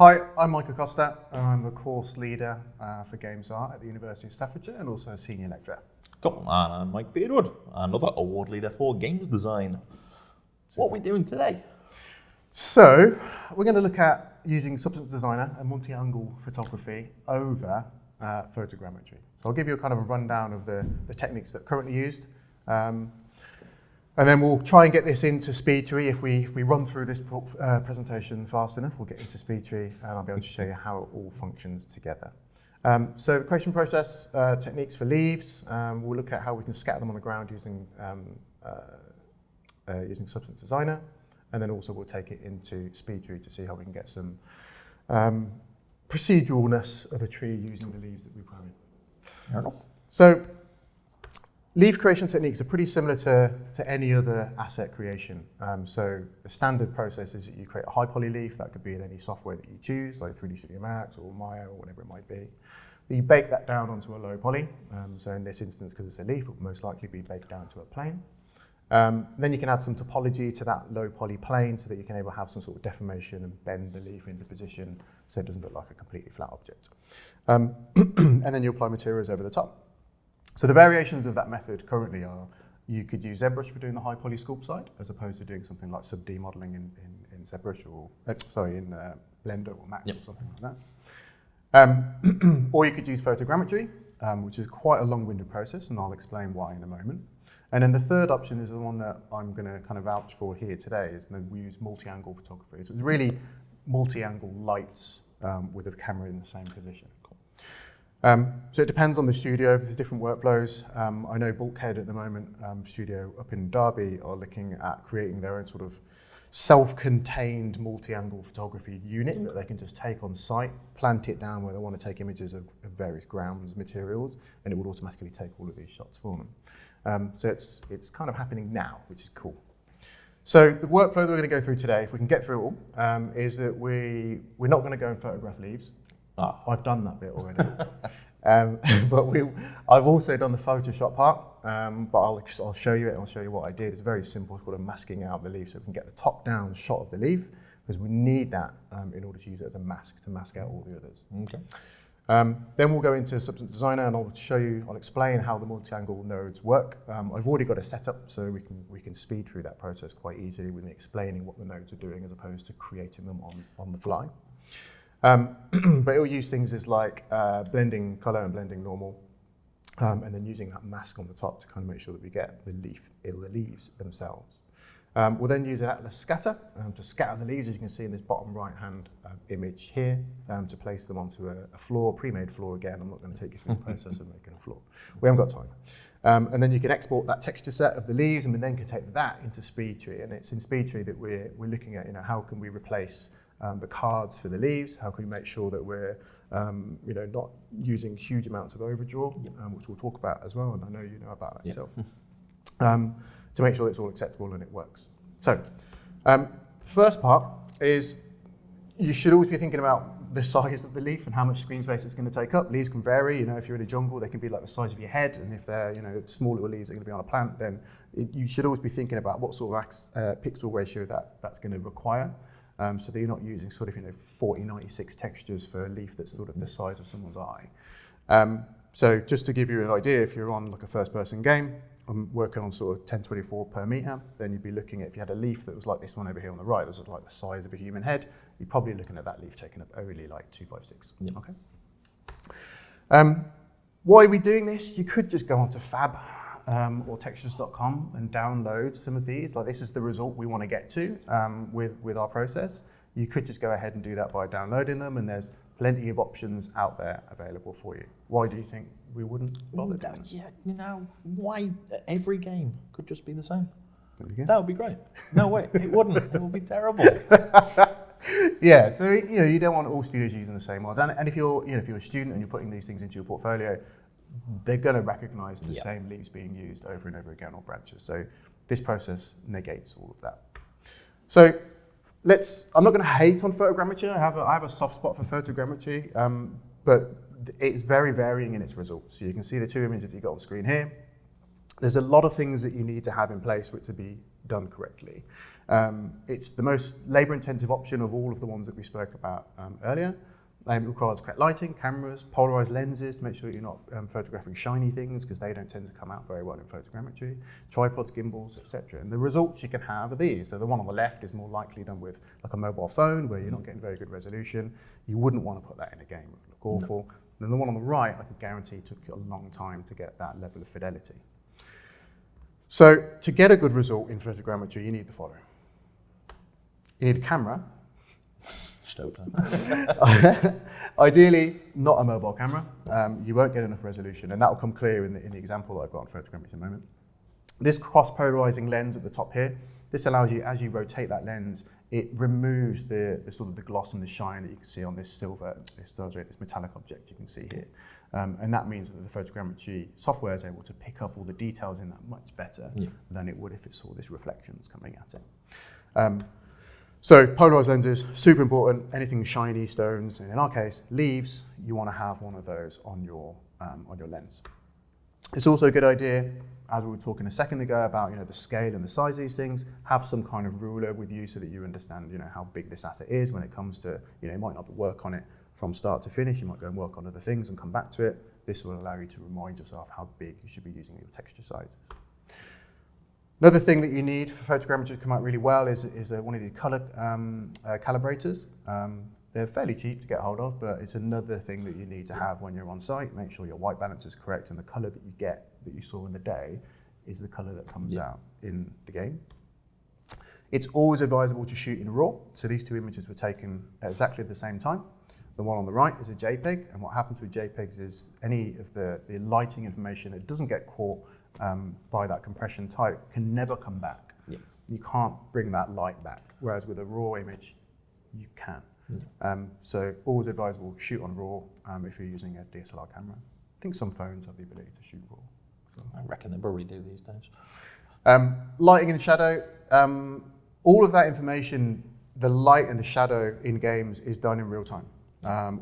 Hi, I'm Mike Acosta, and I'm the course leader for Games Art at the University of Staffordshire and also a senior lecturer. Cool, and I'm Mike Beardwood, another award leader for games design. What are we doing today? So, we're going to look at using Substance Designer and multi-angle photography over photogrammetry. So I'll give you a kind of a rundown of the techniques that are currently used. And then we'll try and get this into SpeedTree. If we run through this presentation fast enough, we'll get into SpeedTree and I'll be able to show you how it all functions together. So the creation process, techniques for leaves. We'll look at how we can scatter them on the ground using Substance Designer. And then also we'll take it into SpeedTree to see how we can get some proceduralness of a tree using the leaves that we grow in. Fair enough. So, leaf creation techniques are pretty similar to any other asset creation. So the standard process is that you create a high poly leaf. That could be in any software that you choose, like 3D Studio Max or Maya or whatever it might be. You bake that down onto a low poly. So in this instance, because it's a leaf, it will most likely be baked down to a plane. Then you can add some topology to that low poly plane so that you can able to have some sort of deformation and bend the leaf into position so it doesn't look like a completely flat object. And then you apply materials over the top. So the variations of that method currently are you could use ZBrush for doing the high poly sculpt side as opposed to doing something like sub-D modeling in ZBrush or, in Blender or Max or something like that. Or you could use photogrammetry, which is quite a long-winded process, and I'll explain why in a moment. And then the third option is the one that I'm going to kind of vouch for here today, is that we use multi-angle photography. So it's really multi-angle lights with a camera in the same position. So it depends on the studio. There's different workflows. I know Bulkhead at the moment, studio up in Derby, are looking at creating their own sort of self-contained multi-angle photography unit that they can just take on site, plant it down where they want to take images of various grounds, materials, and it would automatically take all of these shots for them. So it's kind of happening now, which is cool. So the workflow that we're going to go through today, if we can get through it all, is that we're not going to go and photograph leaves. I've done that bit already. But I've also done the Photoshop part, but I'll show you it and I'll show you what I did. It's very simple. It's called a masking out the leaf, so we can get the top-down shot of the leaf, because we need that in order to use it as a mask, to mask out all the others. Okay. Then we'll go into Substance Designer and I'll explain how the multi-angle nodes work. I've already got it set up, so we can speed through that process quite easily with me explaining what the nodes are doing as opposed to creating them on the fly. But it will use things as like blending color and blending normal, and then using that mask on the top to kind of make sure that we get the leaves themselves. We'll then use an Atlas scatter to scatter the leaves, as you can see in this bottom right-hand image here, to place them onto a floor, pre-made floor again. I'm not going to take you through the process of making a floor. We haven't got time. And then you can export that texture set of the leaves, and we then can take that into SpeedTree. And it's in SpeedTree that we're looking at, how can we replace the cards for the leaves? How can we make sure that we're, not using huge amounts of overdraw, which we'll talk about as well, and I know you know about that yourself, to make sure that it's all acceptable and it works. So, first part is you should always be thinking about the size of the leaf and how much screen space it's going to take up. Leaves can vary. If you're in a jungle, they can be like the size of your head, and if they're, small little leaves are going to be on a plant, then you should always be thinking about what sort of pixel ratio that's going to require. So that you're not using sort of 4096 textures for a leaf that's sort of the size of someone's eye. So just to give you an idea, if you're on like a first-person game, I'm working on sort of 1024 per meter, then you'd be looking at, if you had a leaf that was like this one over here on the right, that was like the size of a human head, you're probably looking at that leaf taking up only like 256. Yeah. Okay. Why are we doing this? You could just go onto Fab or textures.com and download some of these. Like, this is the result we want to get to with our process. You could just go ahead and do that by downloading them, and there's plenty of options out there available for you. Why do you think we wouldn't bother doing that? Yeah, why every game could just be the same? That would be great. No way, it wouldn't. It would be terrible. Yeah, so you don't want all studios using the same ones, and if you're a student and you're putting these things into your portfolio, they're going to recognize the same leaves being used over and over again, or branches. So this process negates all of that. So I'm not going to hate on photogrammetry. I have a soft spot for photogrammetry, but it's very varying in its results. So you can see the two images that you got on screen here. There's a lot of things that you need to have in place for it to be done correctly. It's the most labor-intensive option of all of the ones that we spoke about earlier. It requires correct lighting, cameras, polarized lenses to make sure you're not photographing shiny things because they don't tend to come out very well in photogrammetry, tripods, gimbals, etc. And the results you can have are these. So the one on the left is more likely done with like a mobile phone where you're not getting very good resolution. You wouldn't want to put that in a game, it would look awful. No. And then the one on the right, I can guarantee took you a long time to get that level of fidelity. So to get a good result in photogrammetry, you need the following. You need a camera. Ideally, not a mobile camera. You won't get enough resolution, and that will come clear in the example that I've got on Photogrammetry in a moment. This cross-polarizing lens at the top here, this allows you, as you rotate that lens, it removes the sort of the gloss and the shine that you can see on this this metallic object you can see here. And that means that the photogrammetry software is able to pick up all the details in that much better than it would if it saw these reflections coming at it. So polarized lenses, super important. Anything shiny, stones, and in our case, leaves, you want to have one of those on your lens. It's also a good idea, as we were talking a second ago about the scale and the size of these things, have some kind of ruler with you so that you understand how big this asset is when it comes to, you might not work on it from start to finish, you might go and work on other things and come back to it. This will allow you to remind yourself how big you should be using your texture sizes. Another thing that you need for photogrammetry to come out really well is one of the color calibrators. They're fairly cheap to get hold of, but it's another thing that you need to have when you're on site. Make sure your white balance is correct and the color that you get, that you saw in the day, is the color that comes out in the game. It's always advisable to shoot in RAW. So these two images were taken at exactly the same time. The one on the right is a JPEG, and what happens with JPEGs is any of the lighting information that doesn't get caught by that compression type can never come back. Yeah. You can't bring that light back, whereas with a RAW image, you can. Yeah. So always advisable, shoot on RAW if you're using a DSLR camera. I think some phones have the ability to shoot RAW. So. I reckon they probably do these days. Lighting and shadow, all of that information, the light and the shadow in games is done in real time,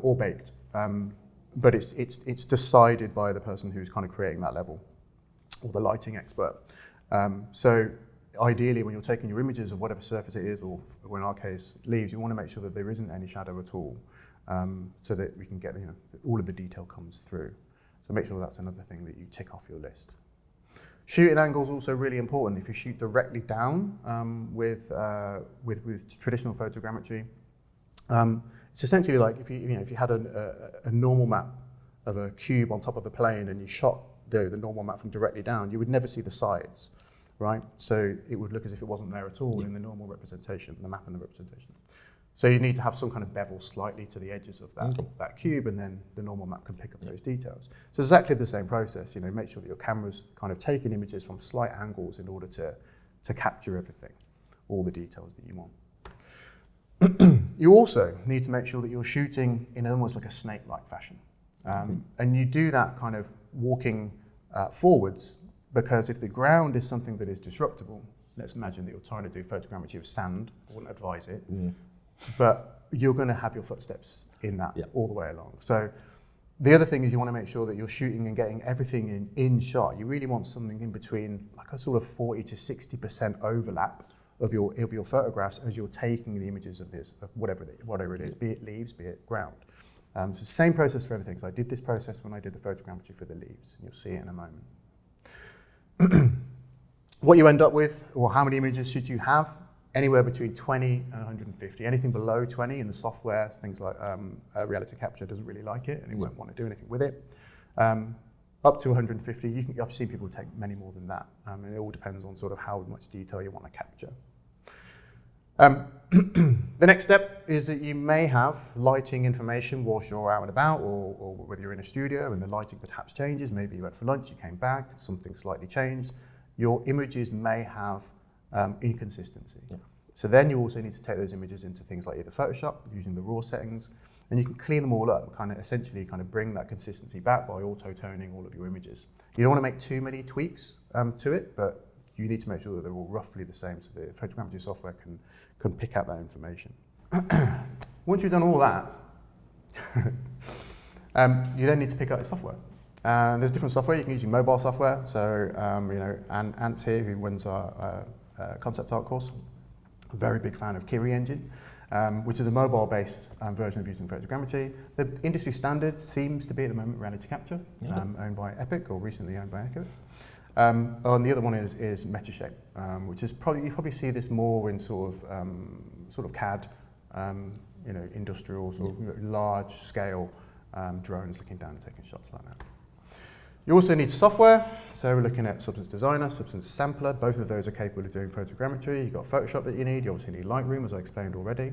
or baked. But it's decided by the person who's kind of creating that level, or the lighting expert. So ideally, when you're taking your images of whatever surface it is, or in our case, leaves, you want to make sure that there isn't any shadow at all, so that we can get all of the detail comes through. So make sure that's another thing that you tick off your list. Shooting angle is also really important. If you shoot directly down with traditional photogrammetry, it's essentially like if you had a normal map of a cube on top of the plane and you shot the normal map from directly down, you would never see the sides, right? So it would look as if it wasn't there at all in the normal representation, the map and the representation. So you need to have some kind of bevel slightly to the edges of that cube, and then the normal map can pick up those details. So it's exactly the same process. Make sure that your camera's kind of taking images from slight angles in order to capture everything, all the details that you want. You also need to make sure that you're shooting in almost like a snake-like fashion. And you do that kind of walking forwards, because if the ground is something that is disruptible, let's imagine that you're trying to do photogrammetry of sand, I wouldn't advise it, but you're going to have your footsteps in that all the way along. So the other thing is you want to make sure that you're shooting and getting everything in shot. You really want something in between, like a sort of 40 to 60% overlap of your photographs as you're taking the images of this, of whatever it is, be it leaves, be it ground. So it's the same process for everything. So I did this process when I did the photogrammetry for the leaves, and you'll see it in a moment. What you end up with, or how many images should you have? Anywhere between 20 and 150. Anything below 20 in the software, things like reality capture doesn't really like it, and it won't want to do anything with it. Up to 150, I've seen people take many more than that, and it all depends on sort of how much detail you want to capture. The next step is that you may have lighting information whilst you're out and about, or whether you're in a studio and the lighting perhaps changes. Maybe you went for lunch, you came back, something slightly changed. Your images may have inconsistency. So then you also need to take those images into things like either Photoshop, using the RAW settings, and you can clean them all up, essentially bring that consistency back by auto-toning all of your images. You don't want to make too many tweaks to it, but you need to make sure that they're all roughly the same so the photogrammetry software can pick out that information. Once you've done all that, you then need to pick out the software. And there's different software. You can use your mobile software. So, Ant here, who runs our concept art course, a very big fan of Kiri Engine, which is a mobile-based version of using photogrammetry. The industry standard seems to be at the moment reality capture, owned by Epic, or recently owned by Epic. And the other one is Metashape, which is you probably see this more in sort of CAD, industrial sort of large-scale drones looking down and taking shots like that. You also need software, so we're looking at Substance Designer, Substance Sampler. Both of those are capable of doing photogrammetry. You've got Photoshop that you need. You obviously need Lightroom, as I explained already.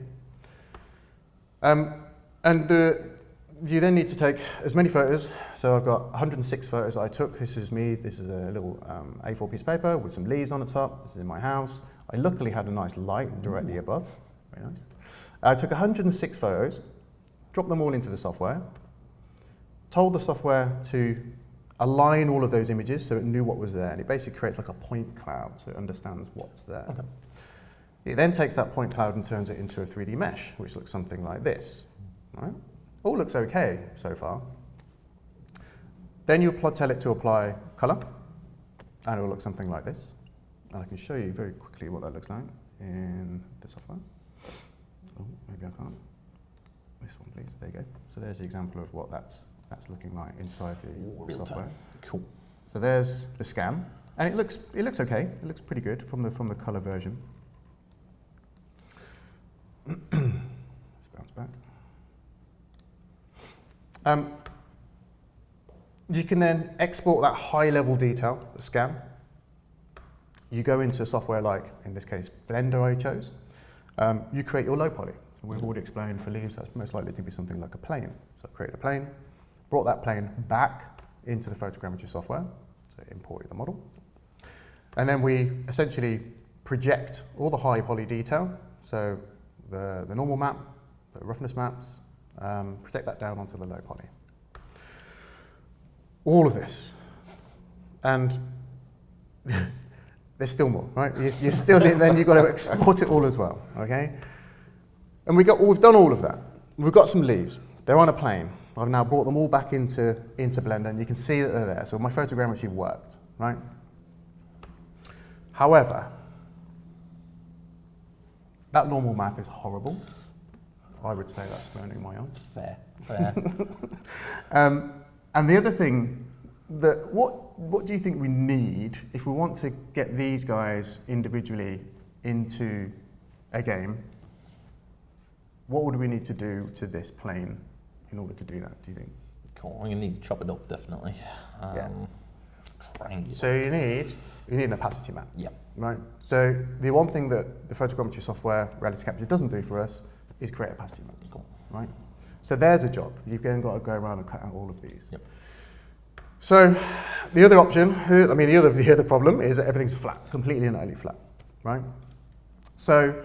You then need to take as many photos. So I've got 106 photos that I took. This is me. This is a little A4 piece of paper with some leaves on the top. This is in my house. I luckily had a nice light directly above. Very nice. I took 106 photos, dropped them all into the software, told the software to align all of those images so it knew what was there, and it basically creates like a point cloud so it understands what's there. Okay. It then takes that point cloud and turns it into a 3D mesh, which looks something like this. Right? All looks okay so far. Then you tell it to apply color, and it will look something like this. And I can show you very quickly what that looks like in the software. Oh, maybe I can't. This one, please. There you go. So there's the example of what that's looking like inside the software. Cool. So there's the scan, and it looks okay. It looks pretty good from the color version. Let's bounce back. You can then export that high-level detail, the scan. You go into software like, in this case, Blender I chose. You create your low poly. We've already explained for leaves that's most likely to be something like a plane. So I created a plane, brought that plane back into the photogrammetry software, so imported the model. And then we essentially project all the high poly detail, so the normal map, the roughness maps, project that down onto the low poly. All of this. And there's still more, right? You still then you've got to export it all as well, okay? And we've done all of that. We've got some leaves. They're on a plane. I've now brought them all back into Blender, and you can see that they're there. So my photogrammetry worked, right? However, that normal map is horrible. I would say that's burning my arms. Fair. And the other thing, what do you think we need if we want to get these guys individually into a game? What would we need to do to this plane in order to do that, do you think? Cool, I'm going to need to chop it up, definitely. Triangular. So you need an opacity map. Yeah. Right. So the one thing that the photogrammetry software, reality capture, doesn't do for us is create opacity maps. Cool. Right. So there's a job. You've then got to go around and cut out all of these. Yep. So the other option, the other problem is that everything's flat, completely and utterly flat. Right. So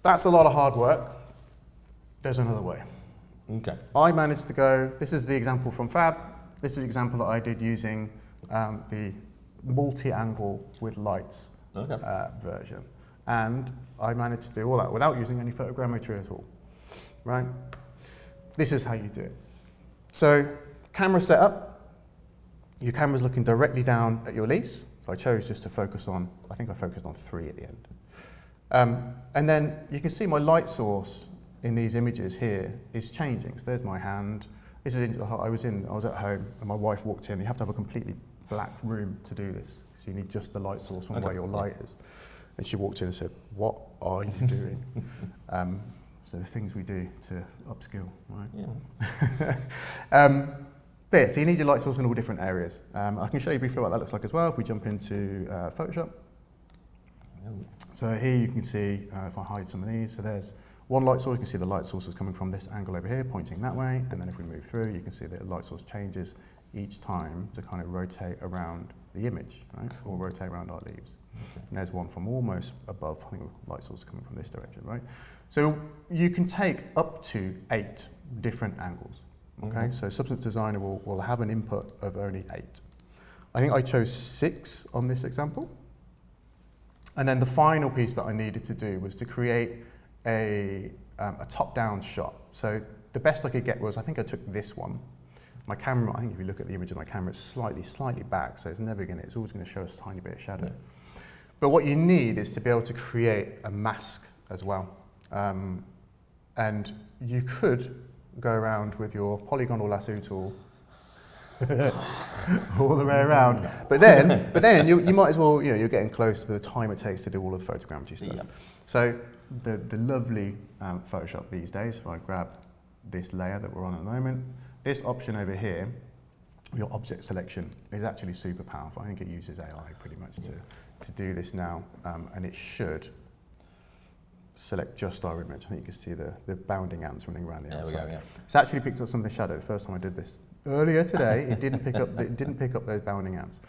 that's a lot of hard work. There's another way. Okay. I managed to go, this is the example from Fab. This is the example that I did using the multi-angle with lights version. And I managed to do all that without using any photogrammetry at all, right? This is how you do it. So camera setup, your camera's looking directly down at your leaves. So I chose just to focus on, I think I focused on 3 at the end. And then you can see my light source in these images here is changing. So there's my hand. This is I was at home and my wife walked in. You have to have a completely black room to do this. So you need just the light source from where your light is. And she walked in and said, "What are you doing?" So the things we do to upskill, right? Yeah. But yeah, so you need your light source in all different areas. I can show you briefly what that looks like as well if we jump into Photoshop. So here you can see, if I hide some of these, so there's one light source. You can see the light source is coming from this angle over here, pointing that way. And then if we move through, you can see the light source changes each time to kind of rotate around the image, right? Or rotate around our leaves. Okay. And there's one from almost above. I think the light source is coming from this direction, right? So you can take up to 8 different angles. Okay, so Substance Designer will have an input of only 8. I think I chose 6 on this example. And then the final piece that I needed to do was to create a top-down shot. So the best I could get was, I think I took this one, my camera, I think if you look at the image of my camera, it's slightly back, so it's always going to show us a tiny bit of shadow. Yeah. But what you need is to be able to create a mask as well. And you could go around with your polygonal lasso tool all the way around. But then you might as well, you're getting close to the time it takes to do all of the photogrammetry stuff. Yeah. So the lovely Photoshop these days, if I grab this layer that we're on at the moment, this option over here, your object selection, is actually super powerful. I think it uses AI pretty much to do this now, and it should select just our image. I think you can see the bounding ants running around the outside. There we go, yeah. It's actually picked up some of the shadow. The first time I did this earlier today, it didn't pick up those bounding ants.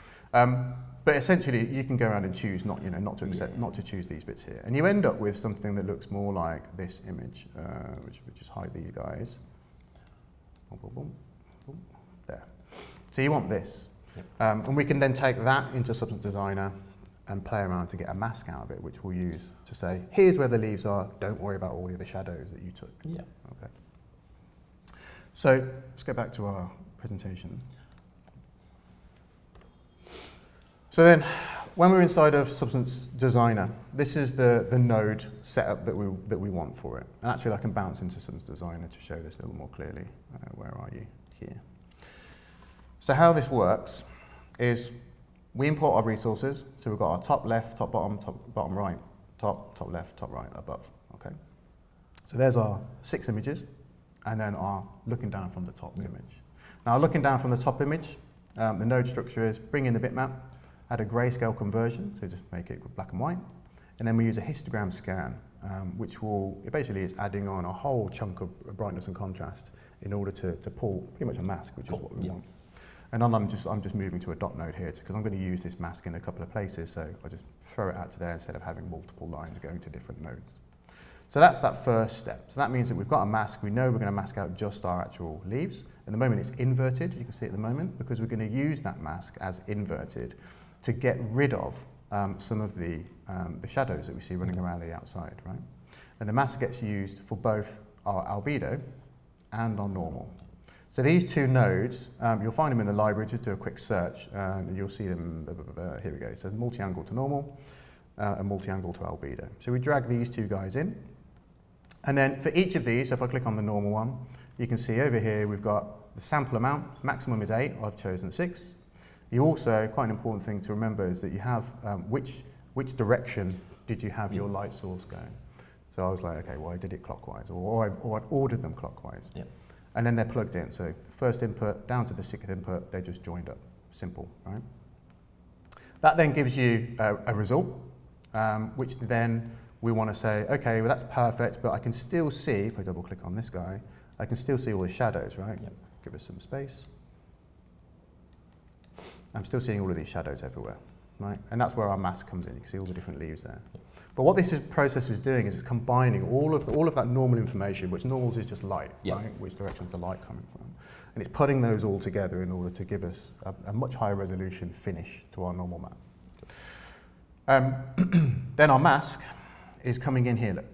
But essentially, you can go around and choose not to choose these bits here, and you end up with something that looks more like this image, which would just hide these guys. Boom, boom, boom, boom. There. So you want this, and we can then take that into Substance Designer and play around to get a mask out of it, which we'll use to say, here's where the leaves are, don't worry about all the other shadows that you took. Yeah. Okay. So let's go back to our presentation. So then, when we're inside of Substance Designer, this is the node setup that we want for it. And actually I can bounce into Substance Designer to show this a little more clearly. Where are you? Here. So how this works is we import our resources. So we've got our top left, top bottom right, top left, top right, above. Okay. So there's our 6 images, and then our looking down from the top image. Now looking down from the top image, the node structure is bring in the bitmap, add a grayscale conversion, so just make it black and white, and then we use a histogram scan, which it basically is adding on a whole chunk of brightness and contrast in order to pull pretty much a mask, which is what we want. And I'm just moving to a dot node here because I'm going to use this mask in a couple of places, so I just throw it out to there instead of having multiple lines going to different nodes. So that's that first step. So that means that we've got a mask. We know we're going to mask out just our actual leaves. At the moment it's inverted, you can see at the moment, because we're going to use that mask as inverted to get rid of some of the shadows that we see running around the outside, right? And the mask gets used for both our albedo and our normal. So these two nodes, you'll find them in the library. Just do a quick search and you'll see them. Here we go. So multi-angle to normal and multi-angle to albedo. So we drag these two guys in. And then for each of these, so if I click on the normal one, you can see over here we've got the sample amount. Maximum is 8. I've chosen 6. You also, quite an important thing to remember is that you have which direction did you have your light source going. So I was like, okay, well I did it clockwise, or I've ordered them clockwise. Yep. And then they're plugged in. So first input down to the 6th input, they're just joined up. Simple, right? That then gives you a result, which then we want to say, okay, well that's perfect, but I can still see, if I double click on this guy, I can still see all the shadows, right? Yep. Give us some space. I'm still seeing all of these shadows everywhere, right? And that's where our mask comes in. You can see all the different leaves there. Yep. But what this process is doing is it's combining all of that normal information, which normals is just light, right? Which direction's the light coming from. And it's putting those all together in order to give us a much higher resolution finish to our normal map. Then our mask is coming in here. Look.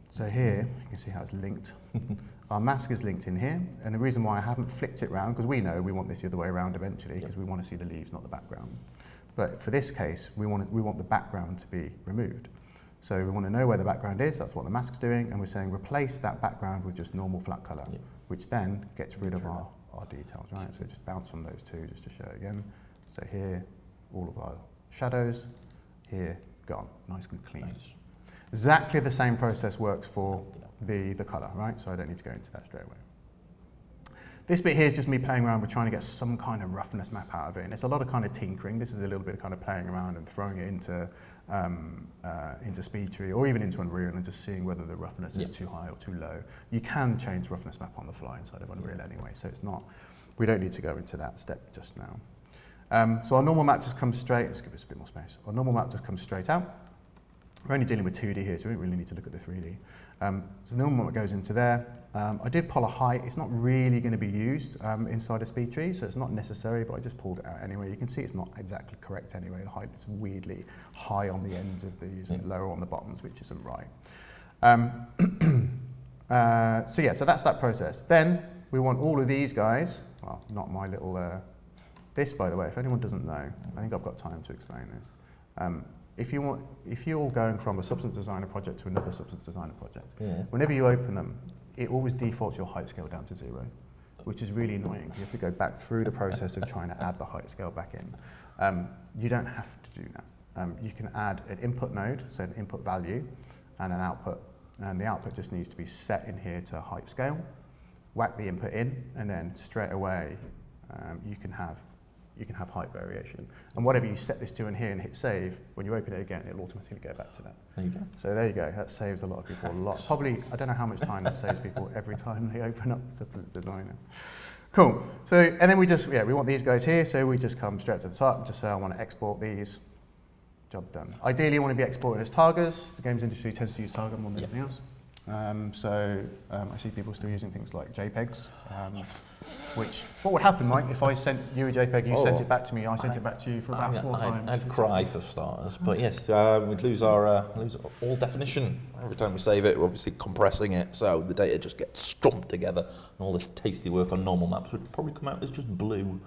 So here, you can see how it's linked. Our mask is linked in here, and the reason why I haven't flipped it around, because we know we want this the other way around eventually, because we want to see the leaves, not the background. But for this case, we want the background to be removed. So we want to know where the background is, that's what the mask's doing, and we're saying replace that background with just normal flat colour, which then gets rid of our details, right? So just bounce on those two just to show again. So here, all of our shadows, here, gone, nice and clean. Nice. Exactly the same process works for the colour, right? So I don't need to go into that straight away. This bit here is just me playing around with trying to get some kind of roughness map out of it, and it's a lot of kind of tinkering. This is a little bit of kind of playing around and throwing it into SpeedTree or even into Unreal and just seeing whether the roughness is too high or too low. You can change roughness map on the fly inside of Unreal anyway, so it's not. We don't need to go into that step just now. So our normal map just comes straight. Let's give this a bit more space. Our normal map just comes straight out. We're only dealing with 2D here, so we don't really need to look at the 3D. So the normal map goes into there. I did pull a height. It's not really going to be used inside a SpeedTree, so it's not necessary, but I just pulled it out anyway. You can see it's not exactly correct anyway. The height is weirdly high on the ends of these and lower on the bottoms, which isn't right. So that's that process. Then we want all of these guys, well, not my little, this by the way, if anyone doesn't know, I think I've got time to explain this. If you're going from a substance designer project to another substance designer project, whenever you open them, it always defaults your height scale down to 0, which is really annoying. You have to go back through the process of trying to add the height scale back in. You don't have to do that. You can add an input node, so an input value, and an output. And the output just needs to be set in here to height scale, whack the input in, and then straight away you can have height variation. And whatever you set this to in here and hit save, when you open it again, it'll automatically go back to that. There you go. So there you go. That saves a lot of people a lot. Probably, I don't know how much time that saves people every time they open up Substance Designer. Cool. So, and then we want these guys here, so we just come straight to the top and just say I want to export these. Job done. Ideally, you want to be exported as targets. The games industry tends to use target more than anything else. I see people still using things like JPEGs, what would happen, Mike, if I sent you a JPEG, you sent it back to me, I sent it back to you for about 4 times? I'd cry for starters, but yes, we'd lose all definition every time we save it. We're obviously compressing it, so the data just gets stumped together, and all this tasty work on normal maps would probably come out as just blue.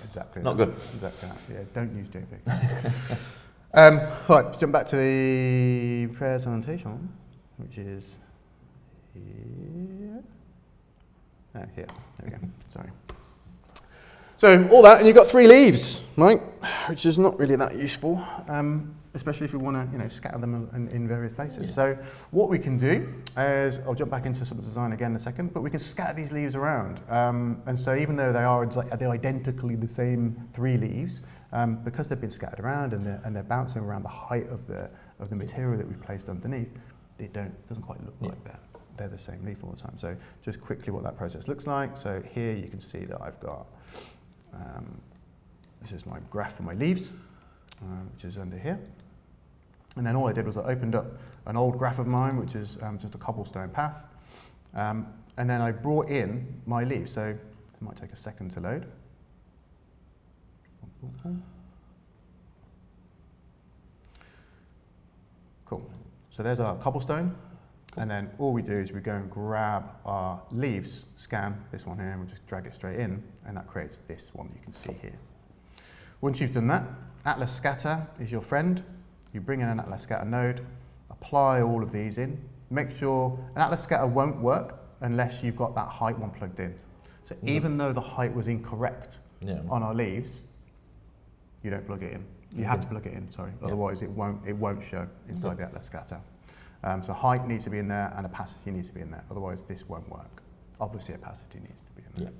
Exactly. Not good. Exactly. Yeah, don't use JPEG. Right, jump back to the presentation, which is here. Oh, here. There we go. Sorry. So all that, and you've got 3 leaves, right? Which is not really that useful, especially if you want to, scatter them in various places. Yeah. So what we can do is, I'll jump back into Substance Design again in a second, but we can scatter these leaves around. And so even though they're identically the same 3 leaves, because they've been scattered around and they're bouncing around the height of the material that we placed underneath, it doesn't quite look like that. They're the same leaf all the time. So just quickly what that process looks like. So here you can see that I've got, this is my graph for my leaves, which is under here. And then all I did was I opened up an old graph of mine, which is just a cobblestone path. And then I brought in my leaves. So it might take a second to load. Cool. So there's our cobblestone. And then all we do is we go and grab our leaves, scan this one here, and we'll just drag it straight in, and that creates this one that you can see here. Once you've done that, Atlas Scatter is your friend. You bring in an Atlas Scatter node, apply all of these in. Make sure an Atlas Scatter won't work unless you've got that height one plugged in. So even though the height was incorrect on our leaves, you don't plug it in. You have to plug it in, sorry. Otherwise it won't show inside the Atlas Scatter. So height needs to be in there and opacity needs to be in there. Otherwise this won't work. Obviously opacity needs to be in there.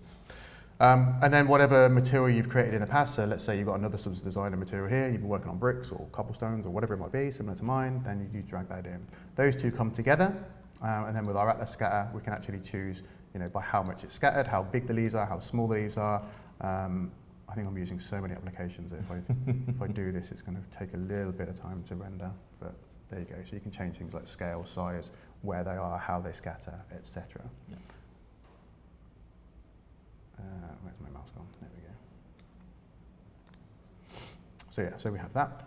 And then whatever material you've created in the past, so let's say you've got another Substance Designer material here, and you've been working on bricks or cobblestones or whatever it might be, similar to mine, then you drag that in. Those two come together, and then with our Atlas Scatter, we can actually choose, by how much it's scattered, how big the leaves are, how small the leaves are. I think I'm using so many applications that if I do this, it's going to take a little bit of time to render, but there you go. So you can change things like scale, size, where they are, how they scatter, etc. Where's my mouse gone? There we go. So so we have that.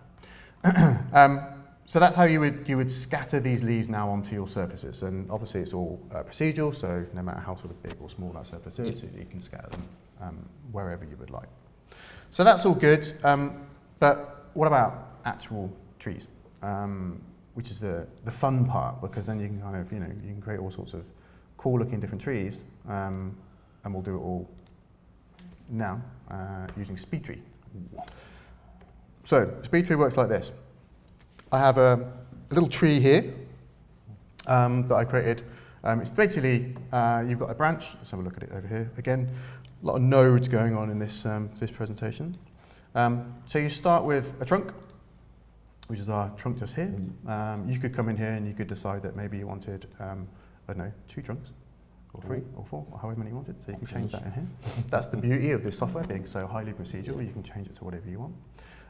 So that's how you would scatter these leaves now onto your surfaces, and obviously it's all procedural. So no matter how sort of big or small that surface is, you can scatter them wherever you would like. So that's all good. But what about actual trees? Which is the fun part, because then you can kind of you can create all sorts of cool looking different trees, and we'll do it all now using SpeedTree. So SpeedTree works like this. I have a little tree here that I created. It's basically you've got a branch. Let's have a look at it over here again. A lot of nodes going on in this this presentation. So you start with a trunk, which is our trunk just here. You could come in here and you could decide that maybe you wanted, I don't know, 2 trunks, or 3, or 4, or however many you wanted. So you can change that in here. That's the beauty of this software being so highly procedural. You can change it to whatever you want.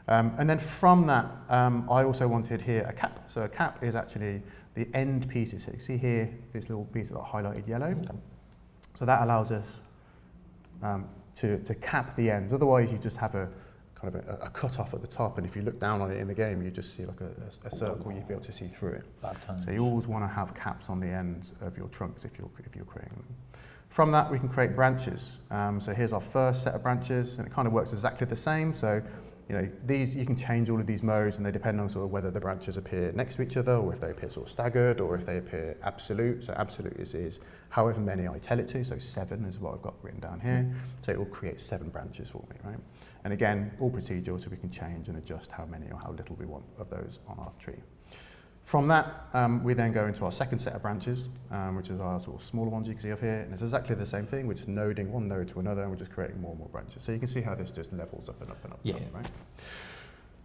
And then from that, I also wanted here a cap. So a cap is actually the end pieces. So you see here, this little piece that are highlighted yellow. So that allows us to cap the ends. Otherwise, you just have a kind of a cut off at the top, and if you look down on it in the game, you just see like a circle. You'd be able to see through it. So you always want to have caps on the ends of your trunks if you're creating them. From that, we can create branches. So here's our first set of branches, and it kind of works exactly the same. So, you know, these, you can change all of these modes, and they depend on sort of whether the branches appear next to each other, or if they appear sort of staggered, or if they appear absolute. So absolute is however many I tell it to. So 7 is what I've got written down here. So it will create 7 branches for me, right? And again, all procedural, so we can change and adjust how many or how little we want of those on our tree. From that, we then go into our second set of branches, which is our sort of smaller ones you can see up here. And it's exactly the same thing. We're just noding one node to another, and we're just creating more and more branches. So you can see how this just levels up and up and up, Yeah. right?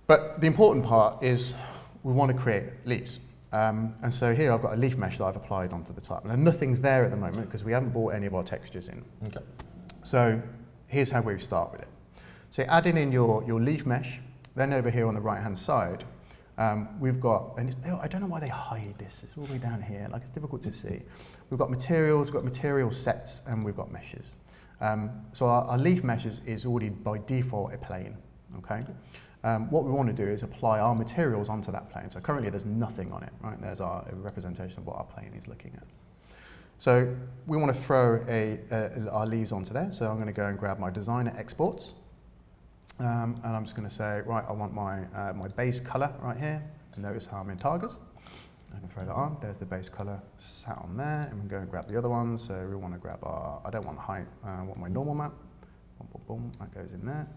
But the important part is we want to create leaves. And so here I've got a leaf mesh that I've applied onto the top. And nothing's there at the moment because we haven't brought any of our textures in. Okay. So here's how we start with it. So adding in your leaf mesh, then over here on the right-hand side, we've got, and I don't know why they hide this, it's all the way down here, like it's difficult to see. We've got materials, we've got material sets, and we've got meshes. So our leaf mesh is already by default a plane, okay? What we want to do is apply our materials onto that plane. So currently there's nothing on it, right? There's our representation of what our plane is looking at. So we want to throw our leaves onto there, so I'm going to go and grab my designer exports. And I'm just going to say, right, I want my base color right here. Notice how I'm in targets. I can throw that on. There's the base color sat on there. And we can go and grab the other one. So we want to grab I don't want height, I want my normal map. Boom, boom, boom, that goes in there.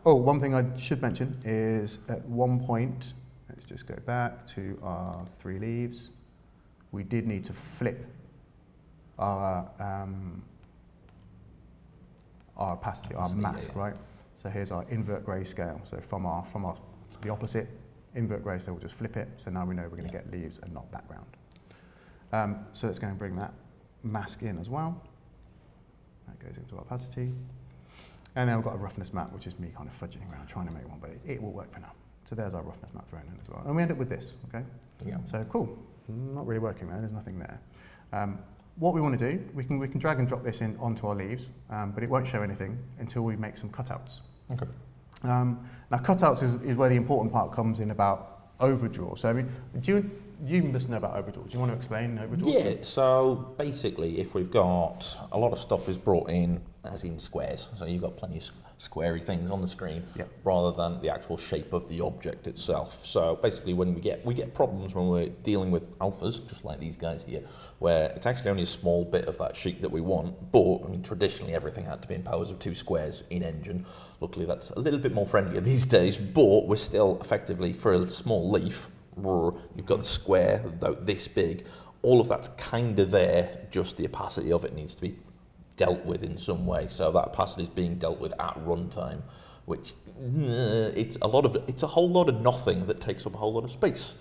One thing I should mention is at one point, let's just go back to our 3 leaves. We did need to flip our opacity, our mask, right? So here's our invert grayscale. So from the opposite, invert grayscale, we'll just flip it. So now we know we're going to get leaves and not background. So let's go and bring that mask in as well. That goes into our opacity. And then we've got a roughness map, which is me kind of fudging around trying to make one, but it will work for now. So there's our roughness map thrown in as well. And we end up with this, okay? Yeah. So cool, not really working there, there's nothing there. What we want to do, we can drag and drop this in onto our leaves, but it won't show anything until we make some cutouts. Okay. Now cutouts is where the important part comes in about overdraw. So I mean, you must know about overdraw. Do you want to explain overdraw? Yeah, so basically if we've got a lot of stuff is brought in as in squares, so you've got plenty of squarey things on the screen, yep, rather than the actual shape of the object itself. So basically when we get problems when we're dealing with alphas, just like these guys here, where it's actually only a small bit of that sheet that we want, but I mean traditionally everything had to be in powers of 2 squares in Engine. Luckily that's a little bit more friendlier these days, but we're still effectively, for a small leaf, you've got the square about this big, all of that's kind of there, just the opacity of it needs to be dealt with in some way. So that opacity is being dealt with at runtime, which it's a whole lot of nothing that takes up a whole lot of space.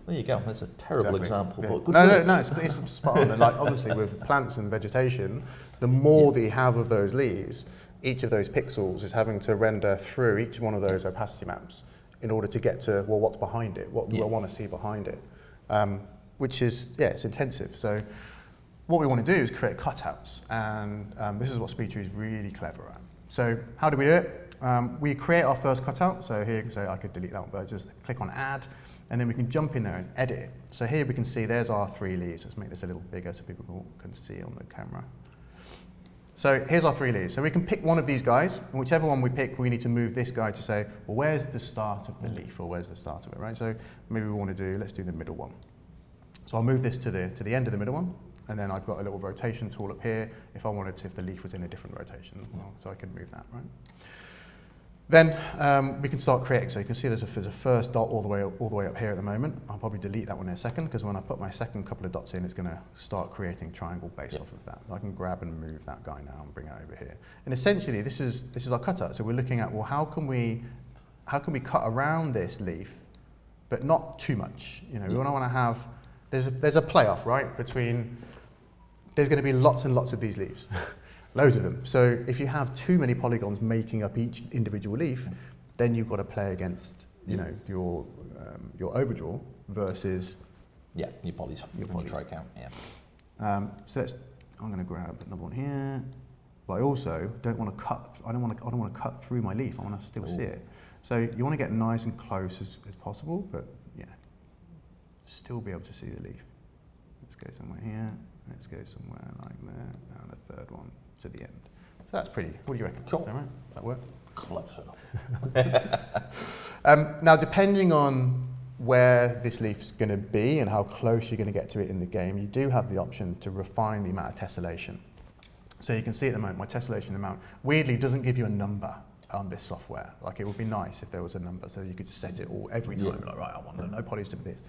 There you go. That's a terrible example, yeah, but good. No, it's spot on. And like obviously with plants and vegetation, the more that you have of those leaves, each of those pixels is having to render through each one of those opacity maps in order to get to, well, what's behind it? What do I want to see behind it? Which is, it's intensive. So what we want to do is create cutouts, and this is what SpeedTree is really clever at. So how do we do it? We create our first cutout. So here, I could delete that one, but I just click on Add, and then we can jump in there and edit it. So here we can see there's our 3 leaves. Let's make this a little bigger so people can see on the camera. So here's our 3 leaves. So we can pick one of these guys, and whichever one we pick, we need to move this guy to say, well, where's the start of the leaf, or where's the start of it, right? So maybe we want to let's do the middle one. So I'll move this to the end of the middle one, and then I've got a little rotation tool up here if I wanted to, if the leaf was in a different rotation, so I can move that, right? Then we can start creating. So you can see there's a first dot all the way up here at the moment. I'll probably delete that one in a second, because when I put my second couple of dots in, it's going to start creating triangle based off of that. I can grab and move that guy now and bring it over here. And essentially, this is our cutout. So we're looking at, well, how can we cut around this leaf, but not too much? You know, we don't want to have. There's a playoff, right, between. There's going to be lots and lots of these leaves. Loads of them. So if you have too many polygons making up each individual leaf, then you've got to play against, your overdraw versus your polys, your try count. So I'm going to grab another one here, but I also don't want to cut. I don't want to cut through my leaf. I want to still see it. So you want to get nice and close as possible, but still be able to see the leaf. Let's go somewhere here. Let's go somewhere like there, and a third one to the end. So that's pretty. What do you reckon? Cool. Is that right? That work? Close enough. Now, depending on where this leaf's going to be and how close you're going to get to it in the game, you do have the option to refine the amount of tessellation. So you can see at the moment, my tessellation amount weirdly doesn't give you a number on this software. Like, it would be nice if there was a number, so you could just set it all every time. Like, right, I want no polys to be this.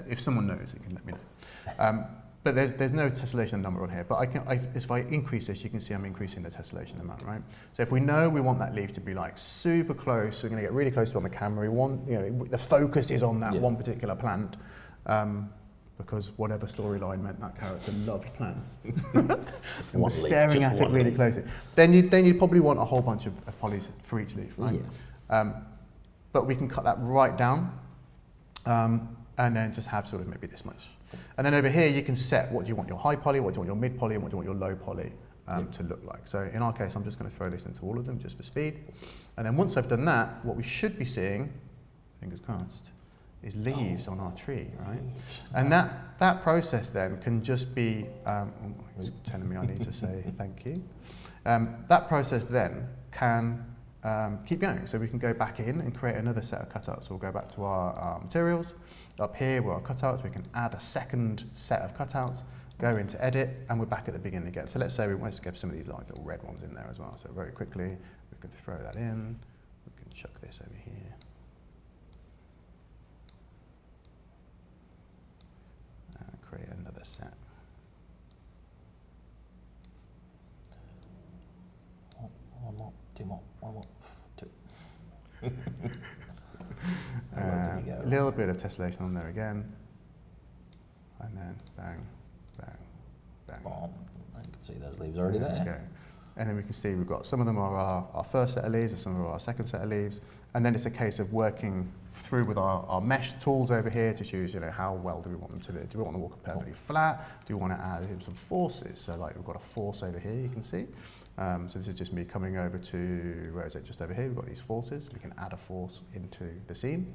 If someone knows, it can let me know. But there's no tessellation number on here. But if I increase this, you can see I'm increasing the tessellation amount, right? So if we know we want that leaf to be like super close, we're going to get really close to it on the camera. We want, the focus is on that one particular plant, because whatever storyline meant that character loved plants. And was staring at it really closely. Then you'd probably want a whole bunch of polys for each leaf, right? Yeah. But we can cut that right down. And then just have sort of maybe this much. And then over here you can set what do you want your high poly, what do you want your mid poly, and what do you want your low poly to look like. So in our case, I'm just going to throw this into all of them just for speed. And then once I've done that, what we should be seeing, fingers crossed, is leaves on our tree, right? And that process then can just be, he's telling me I need to say thank you. That process then can keep going. So we can go back in and create another set of cutouts. So we'll go back to our materials. Up here where our cutouts, we can add a second set of cutouts, go into edit, and we're back at the beginning again. So let's say we want to get some of these lines, little red ones in there as well. So very quickly, we can throw that in. We can chuck this over here. And create another set. One more, two more, one more, two. A little bit of tessellation on there again, and then bang, bang, bang. Oh, I can see those leaves already there. Okay. And then we can see we've got some of them are our first set of leaves, and some of them are our second set of leaves. And then it's a case of working through with our mesh tools over here to choose, how well do we want them to be? Do we want them to walk perfectly flat? Do we want to add in some forces? So like we've got a force over here, you can see. So this is just me coming over to, where is it? Just over here, we've got these forces. We can add a force into the scene.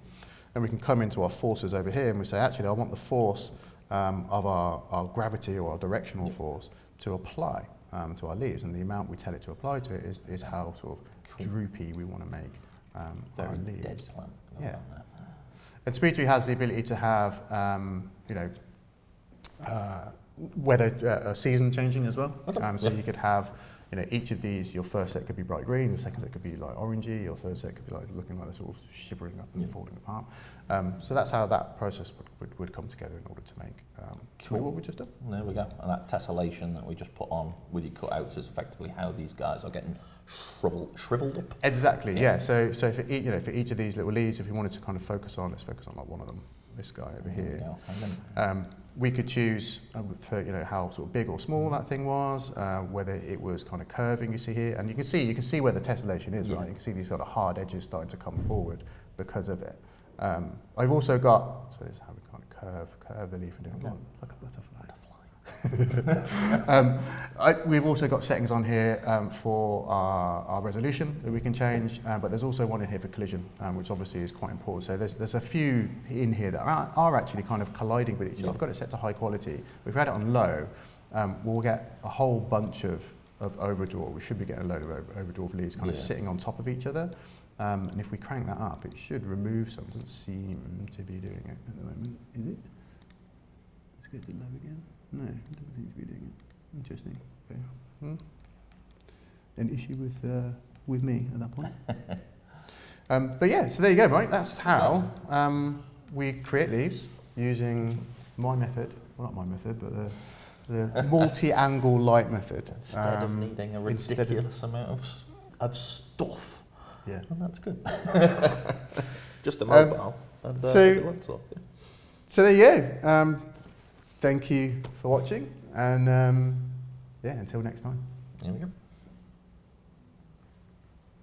And we can come into our forces over here and we say, actually, I want the force of our gravity or our directional force to apply to our leaves. And the amount we tell it to apply to it is how sort of droopy we want to make our leaves. Dead plant. Yeah. And SpeedTree has the ability to have, weather season changing as well. Okay. So you could have, each of these, your first set could be bright green, your second set could be like orangey, your third set could be like looking like they're sort of shivering up and falling apart. So that's how that process would come together in order to make what we just done. There we go. And that tessellation that we just put on with your cutouts is effectively how these guys are getting shriveled up. Exactly, yeah. So for each of these little leaves, if you wanted to kind of focus on, let's focus on like one of them, this guy over here. We could choose for how sort of big or small that thing was, whether it was kind of curving. You see here, and you can see where the tessellation is, right? You can see these sort of hard edges starting to come forward because of it. I've also got, so this is how we kind of curve the leaf and do it like a butterfly. We've also got settings on here for our resolution that we can change, but there's also one in here for collision, which obviously is quite important. So there's a few in here that are actually kind of colliding with each other. I've got it set to high quality. If we had it on low, we'll get a whole bunch of overdraw. We should be getting a load of overdraw of leaves kind of sitting on top of each other. And if we crank that up, it should remove some. It doesn't seem to be doing it at the moment, is it? Let's go to low again. No, it doesn't seem to be doing it. Interesting. Okay. An issue with me at that point. But yeah, so there you go, right? That's how we create leaves using my method. Well, not my method, but the multi-angle light method. Instead of needing a ridiculous amount of stuff. Yeah. And that's good. Just a mobile. And, so there you go. Thank you for watching, and until next time. Here we go.